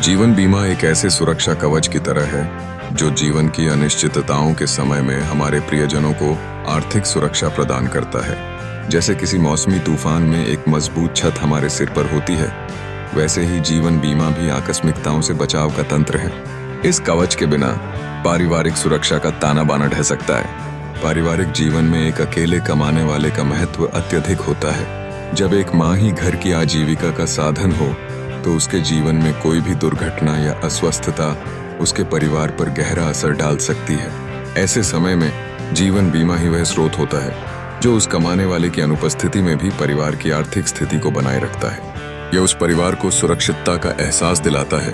जीवन बीमा एक ऐसे सुरक्षा कवच की तरह है जो जीवन की अनिश्चितताओं के समय में हमारे प्रियजनों को आर्थिक सुरक्षा प्रदान करता है। जैसे किसी मौसमी तूफान में एक मजबूत छत हमारे सिर पर होती है, वैसे ही जीवन बीमा भी आकस्मिकताओं से बचाव का तंत्र है। इस कवच के बिना पारिवारिक सुरक्षा का ताना बाना ढह सकता है। पारिवारिक जीवन में एक अकेले कमाने वाले का महत्व अत्यधिक होता है। जब एक माँ ही घर की आजीविका का साधन हो तो उसके जीवन में कोई भी दुर्घटना या अस्वस्थता उसके परिवार पर गहरा असर डाल सकती है। ऐसे समय में जीवन बीमा ही वह स्रोत होता है जो उस कमाने वाले की अनुपस्थिति में भी परिवार की आर्थिक स्थिति को बनाए रखता है। यह उस परिवार को सुरक्षितता का एहसास दिलाता है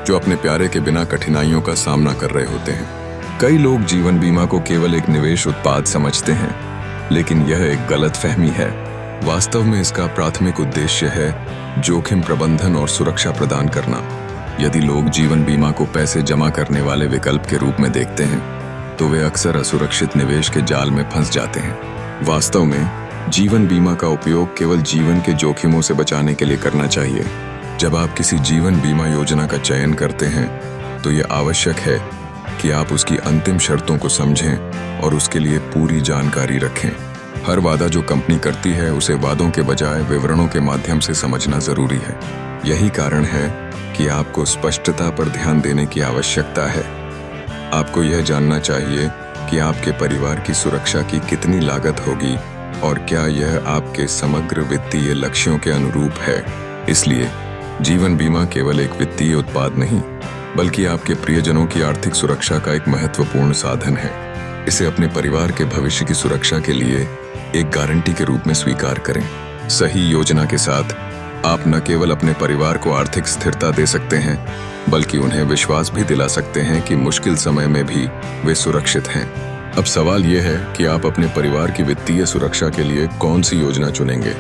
जो अपने प्यारे के बिना कठिनाइयों का सामना कर रहे होते हैं। कई लोग जीवन बीमा को केवल एक निवेश उत्पाद समझते हैं, लेकिन यह एक गलतफहमी है। वास्तव में इसका प्राथमिक उद्देश्य है जोखिम प्रबंधन और सुरक्षा प्रदान करना। यदि लोग जीवन बीमा को पैसे जमा करने वाले विकल्प के रूप में देखते हैं तो वे अक्सर असुरक्षित निवेश के जाल में फंस जाते हैं। वास्तव में जीवन बीमा का उपयोग केवल जीवन के जोखिमों से बचाने के लिए करना चाहिए। जब आप किसी जीवन बीमा योजना का चयन करते हैं तो यह आवश्यक है कि आप उसकी अंतिम शर्तों को समझें और उसके लिए पूरी जानकारी रखें। हर वादा जो कंपनी करती है उसे वादों के बजाय विवरणों के माध्यम से समझना जरूरी है। यही कारण है कि आपको स्पष्टता पर ध्यान देने की आवश्यकता है। आपको यह जानना चाहिए कि आपके परिवार की सुरक्षा की कितनी लागत होगी और क्या यह आपके समग्र वित्तीय लक्ष्यों के अनुरूप है। इसलिए जीवन बीमा केवल एक वित्तीय उत्पाद नहीं, बल्कि आपके प्रियजनों की आर्थिक सुरक्षा का एक महत्वपूर्ण साधन है। इसे अपने परिवार के भविष्य की सुरक्षा के लिए एक गारंटी के रूप में स्वीकार करें। सही योजना के साथ आप न केवल अपने परिवार को आर्थिक स्थिरता दे सकते हैं, बल्कि उन्हें विश्वास भी दिला सकते हैं कि मुश्किल समय में भी वे सुरक्षित हैं। अब सवाल यह है कि आप अपने परिवार की वित्तीय सुरक्षा के लिए कौन सी योजना चुनेंगे।